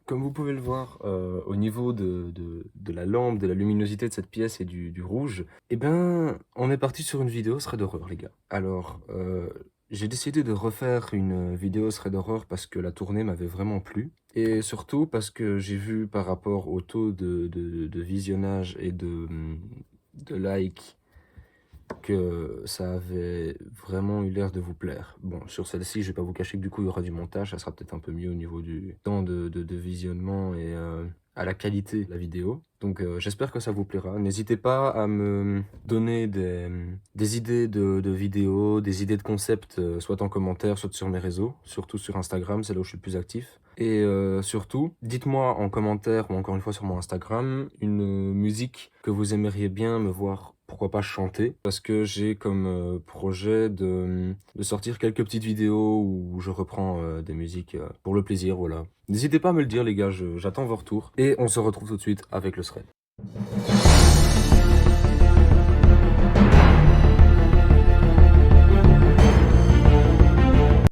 Comme vous pouvez le voir, au niveau de la lampe, de la luminosité de cette pièce et du rouge, eh ben, on est parti sur une vidéo thread horreur, les gars. Alors, j'ai décidé de refaire une vidéo thread horreur parce que la tournée m'avait vraiment plu et surtout parce que j'ai vu par rapport au taux de visionnage et de likes que ça avait vraiment eu l'air de vous plaire. Bon, sur celle-ci, je vais pas vous cacher que du coup, il y aura du montage, ça sera peut-être un peu mieux au niveau du temps de visionnement et à la qualité de la vidéo. Donc j'espère que ça vous plaira. N'hésitez pas à me donner des idées de vidéos, des idées de concepts, soit en commentaire, soit sur mes réseaux, surtout sur Instagram, c'est là où je suis le plus actif. Et surtout, dites-moi en commentaire ou encore une fois sur mon Instagram, une musique que vous aimeriez bien me voir, pourquoi pas chanter, parce que j'ai comme projet de sortir quelques petites vidéos où je reprends des musiques pour le plaisir, voilà. N'hésitez pas à me le dire les gars, j'attends vos retours et on se retrouve tout de suite avec le thread.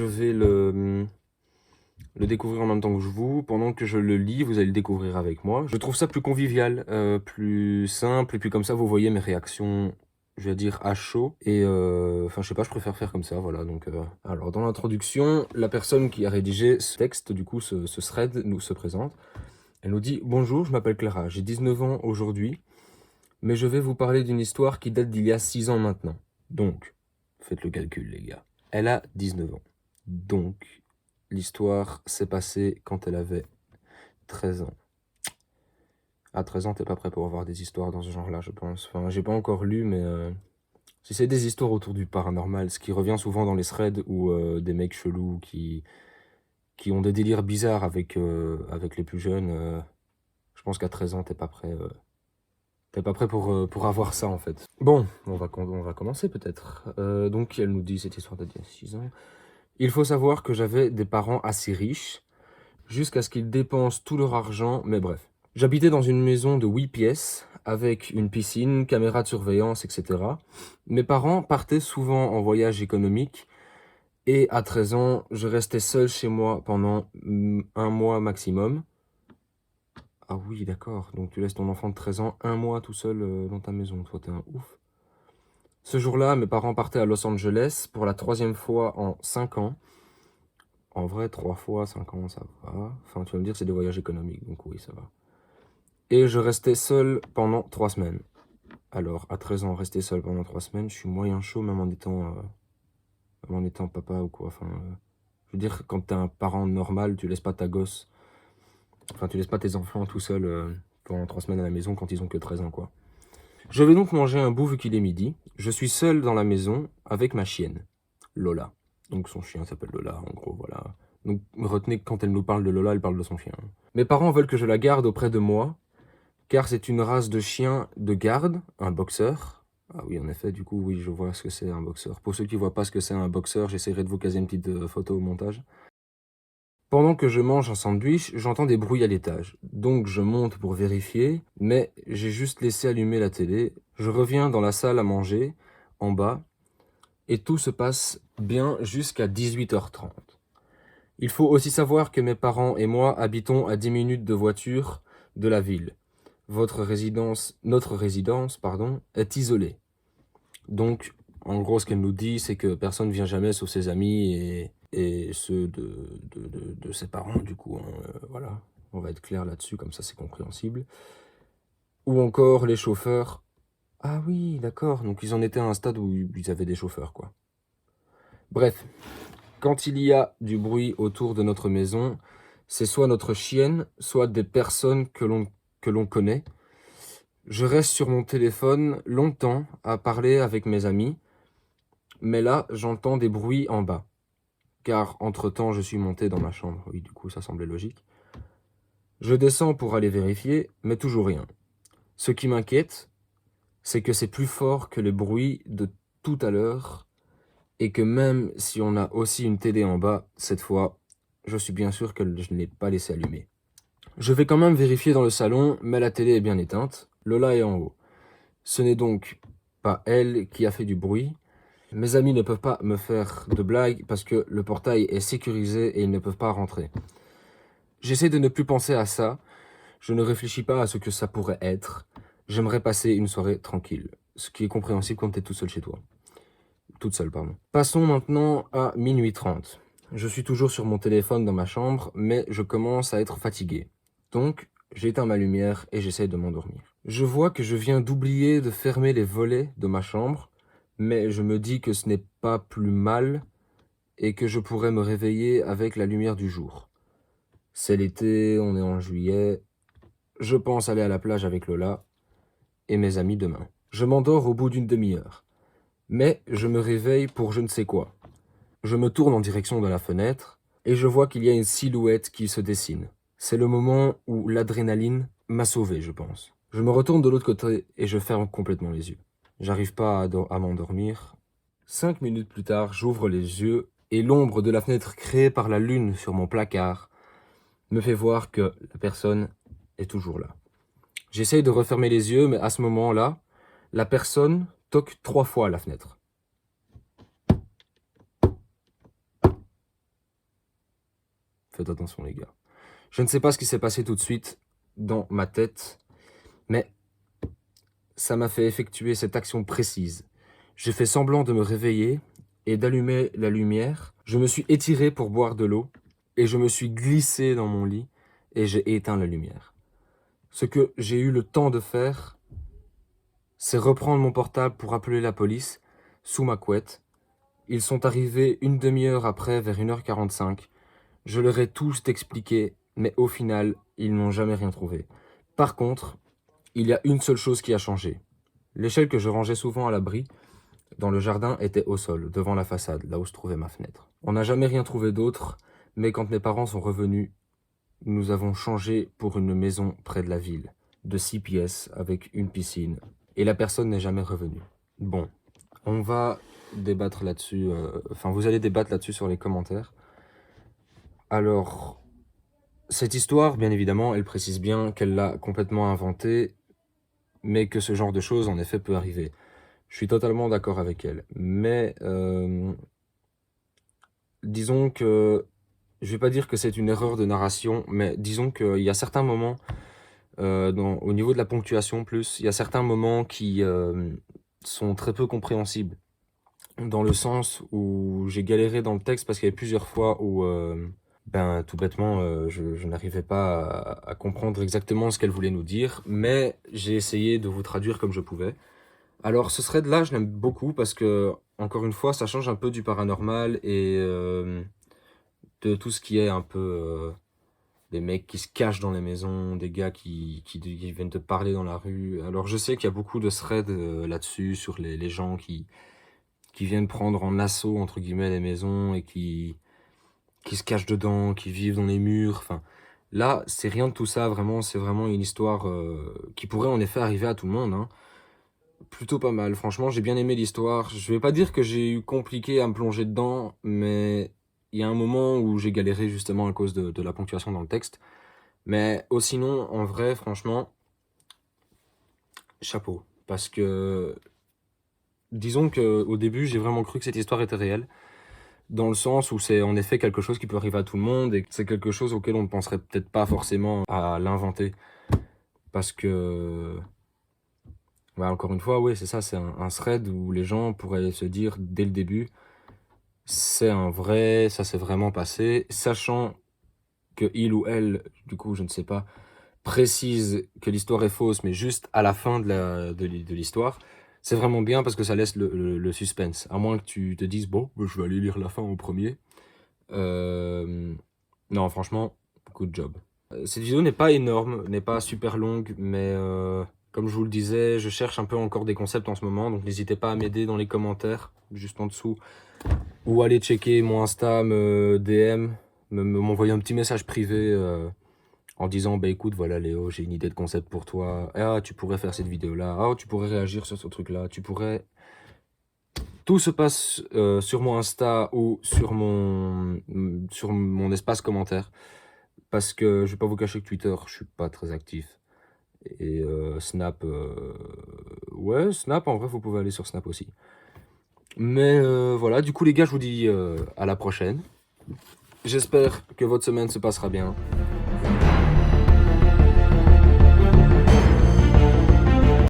Je vais le découvrir en même temps que vous. Pendant que je le lis, vous allez le découvrir avec moi. Je trouve ça plus convivial, plus simple, et puis comme ça, vous voyez mes réactions, je vais dire à chaud. Et enfin, je sais pas, je préfère faire comme ça, voilà. Donc, alors, dans l'introduction, la personne qui a rédigé ce texte, du coup, ce thread, nous se présente. Elle nous dit « Bonjour, je m'appelle Clara, j'ai 19 ans aujourd'hui, mais je vais vous parler d'une histoire qui date d'il y a 6 ans maintenant. Donc, faites le calcul, les gars. Elle a 19 ans. Donc, l'histoire s'est passée quand elle avait 13 ans. À 13 ans, t'es pas prêt pour avoir des histoires dans ce genre-là, je pense. Enfin, j'ai pas encore lu, mais si c'est des histoires autour du paranormal, ce qui revient souvent dans les threads où des mecs chelous qui ont des délires bizarres avec les plus jeunes, je pense qu'à 13 ans, t'es pas prêt. T'es pas prêt pour avoir ça, en fait. Bon, on va commencer, peut-être. Donc, elle nous dit cette histoire d'il y a 6 ans. Il faut savoir que j'avais des parents assez riches, jusqu'à ce qu'ils dépensent tout leur argent, mais bref. J'habitais dans une maison de 8 pièces, avec une piscine, caméra de surveillance, etc. Mes parents partaient souvent en voyage économique, et à 13 ans, je restais seul chez moi pendant un mois maximum. Ah oui, d'accord, donc tu laisses ton enfant de 13 ans un mois tout seul dans ta maison, toi t'es un ouf. Ce jour-là, mes parents partaient à Los Angeles pour la 3e fois en 5 ans. En vrai, 3 fois, 5 ans, ça va. Enfin, tu vas me dire, c'est des voyages économiques, donc oui, ça va. Et je restais seul pendant 3 semaines. Alors, à 13 ans, rester seul pendant 3 semaines, je suis moyen chaud, même en étant papa ou quoi. Enfin, je veux dire, quand t'es un parent normal, tu laisses pas ta gosse... Enfin, tu laisses pas tes enfants tout seuls pendant 3 semaines à la maison quand ils ont que 13 ans, quoi. Je vais donc manger un bout vu qu'il est midi. Je suis seul dans la maison avec ma chienne, Lola. Donc son chien s'appelle Lola, en gros, voilà. Donc retenez que quand elle nous parle de Lola, elle parle de son chien. Mes parents veulent que je la garde auprès de moi, car c'est une race de chien de garde, un boxeur. Ah oui, en effet, du coup, oui, je vois ce que c'est un boxeur. Pour ceux qui ne voient pas ce que c'est un boxeur, j'essaierai de vous caser une petite photo au montage. Pendant que je mange un sandwich, j'entends des bruits à l'étage. Donc je monte pour vérifier, mais j'ai juste laissé allumer la télé. Je reviens dans la salle à manger, en bas, et tout se passe bien jusqu'à 18h30. Il faut aussi savoir que mes parents et moi habitons à 10 minutes de voiture de la ville. Notre résidence, pardon, est isolée. Donc, en gros, ce qu'elle nous dit, c'est que personne ne vient jamais sauf ses amis et ceux de ses parents, du coup. Hein, voilà, on va être clair là-dessus, comme ça c'est compréhensible. Ou encore les chauffeurs. Ah oui, d'accord, donc ils en étaient à un stade où ils avaient des chauffeurs, quoi. Bref, quand il y a du bruit autour de notre maison, c'est soit notre chienne, soit des personnes que l'on connaît. Je reste sur mon téléphone longtemps à parler avec mes amis, mais là, j'entends des bruits en bas. Car entre-temps, je suis monté dans ma chambre. Oui, du coup, ça semblait logique. Je descends pour aller vérifier, mais toujours rien. Ce qui m'inquiète, c'est que c'est plus fort que les bruits de tout à l'heure, et que même si on a aussi une télé en bas, cette fois, je suis bien sûr que je ne l'ai pas laissé allumer. Je vais quand même vérifier dans le salon, mais la télé est bien éteinte. Lola est en haut. Ce n'est donc pas elle qui a fait du bruit, Mes amis ne peuvent pas me faire de blagues parce que le portail est sécurisé et ils ne peuvent pas rentrer. J'essaie de ne plus penser à ça. Je ne réfléchis pas à ce que ça pourrait être. J'aimerais passer une soirée tranquille. Ce qui est compréhensible quand tu es tout seul chez toi. Toute seule, pardon. Passons maintenant à minuit 30. Je suis toujours sur mon téléphone dans ma chambre, mais je commence à être fatigué. Donc, j'éteins ma lumière et j'essaie de m'endormir. Je vois que je viens d'oublier de fermer les volets de ma chambre, mais je me dis que ce n'est pas plus mal et que je pourrais me réveiller avec la lumière du jour. C'est l'été, on est en juillet. Je pense aller à la plage avec Lola et mes amis demain. Je m'endors au bout d'une demi-heure, mais je me réveille pour je ne sais quoi. Je me tourne en direction de la fenêtre et je vois qu'il y a une silhouette qui se dessine. C'est le moment où l'adrénaline m'a sauvé, je pense. Je me retourne de l'autre côté et je ferme complètement les yeux. J'arrive pas à m'endormir. 5 minutes plus tard, j'ouvre les yeux et l'ombre de la fenêtre créée par la lune sur mon placard me fait voir que la personne est toujours là. J'essaye de refermer les yeux, mais à ce moment-là, la personne toque 3 fois à la fenêtre. Faites attention les gars. Je ne sais pas ce qui s'est passé tout de suite dans ma tête, mais ça m'a fait effectuer cette action précise. J'ai fait semblant de me réveiller et d'allumer la lumière. Je me suis étiré pour boire de l'eau et je me suis glissé dans mon lit et j'ai éteint la lumière. Ce que j'ai eu le temps de faire, c'est reprendre mon portable pour appeler la police sous ma couette. Ils sont arrivés une demi-heure après, vers 1h45. Je leur ai tous expliqué, mais au final, ils n'ont jamais rien trouvé. Par contre, il y a une seule chose qui a changé. L'échelle que je rangeais souvent à l'abri, dans le jardin, était au sol, devant la façade, là où se trouvait ma fenêtre. On n'a jamais rien trouvé d'autre, mais quand mes parents sont revenus, nous avons changé pour une maison près de la ville, de 6 pièces, avec une piscine, et la personne n'est jamais revenue. Bon, on va débattre là-dessus, vous allez débattre là-dessus sur les commentaires. Alors, cette histoire, bien évidemment, elle précise bien qu'elle l'a complètement inventée, mais que ce genre de choses, en effet, peut arriver. Je suis totalement d'accord avec elle. Mais, disons que, je vais pas dire que c'est une erreur de narration, mais disons qu'il y a certains moments, au niveau de la ponctuation plus, il y a certains moments qui sont très peu compréhensibles. Dans le sens où j'ai galéré dans le texte parce qu'il y avait plusieurs fois où... tout bêtement, je n'arrivais pas à comprendre exactement ce qu'elle voulait nous dire, mais j'ai essayé de vous traduire comme je pouvais. Alors ce thread-là, je l'aime beaucoup parce que, encore une fois, ça change un peu du paranormal et de tout ce qui est un peu des mecs qui se cachent dans les maisons, des gars qui viennent te parler dans la rue. Alors je sais qu'il y a beaucoup de threads là-dessus, sur les gens qui viennent prendre en assaut, entre guillemets, les maisons et qui se cachent dedans, qui vivent dans les murs, enfin... Là, c'est rien de tout ça, vraiment, c'est vraiment une histoire qui pourrait en effet arriver à tout le monde, hein. Plutôt pas mal, franchement, j'ai bien aimé l'histoire. Je vais pas dire que j'ai eu compliqué à me plonger dedans, mais il y a un moment où j'ai galéré justement à cause de la ponctuation dans le texte. Mais sinon, en vrai, franchement, chapeau. Parce que, disons qu'au début, j'ai vraiment cru que cette histoire était réelle. Dans le sens où c'est en effet quelque chose qui peut arriver à tout le monde et que c'est quelque chose auquel on ne penserait peut-être pas forcément à l'inventer. Parce que, ouais, encore une fois, oui, c'est ça, c'est un thread où les gens pourraient se dire dès le début, c'est un vrai, ça s'est vraiment passé, sachant que il ou elle, du coup, je ne sais pas, précise que l'histoire est fausse, mais juste à la fin de l'histoire. C'est vraiment bien parce que ça laisse le suspense. À moins que tu te dises, bon, je vais aller lire la fin au premier. Non, franchement, good job. Cette vidéo n'est pas énorme, n'est pas super longue, mais comme je vous le disais, je cherche un peu encore des concepts en ce moment, donc n'hésitez pas à m'aider dans les commentaires, juste en dessous, ou aller checker mon Insta, me DM, m'envoyer un petit message privé en disant, bah écoute, voilà Léo, j'ai une idée de concept pour toi, ah, tu pourrais faire cette vidéo-là, ah, tu pourrais réagir sur ce truc-là, tu pourrais... Tout se passe sur mon Insta ou sur mon espace commentaire. Parce que je vais pas vous cacher que Twitter, je suis pas très actif. Et Snap, ouais, Snap, en vrai, vous pouvez aller sur Snap aussi. Mais voilà, du coup les gars, je vous dis à la prochaine. J'espère que votre semaine se passera bien.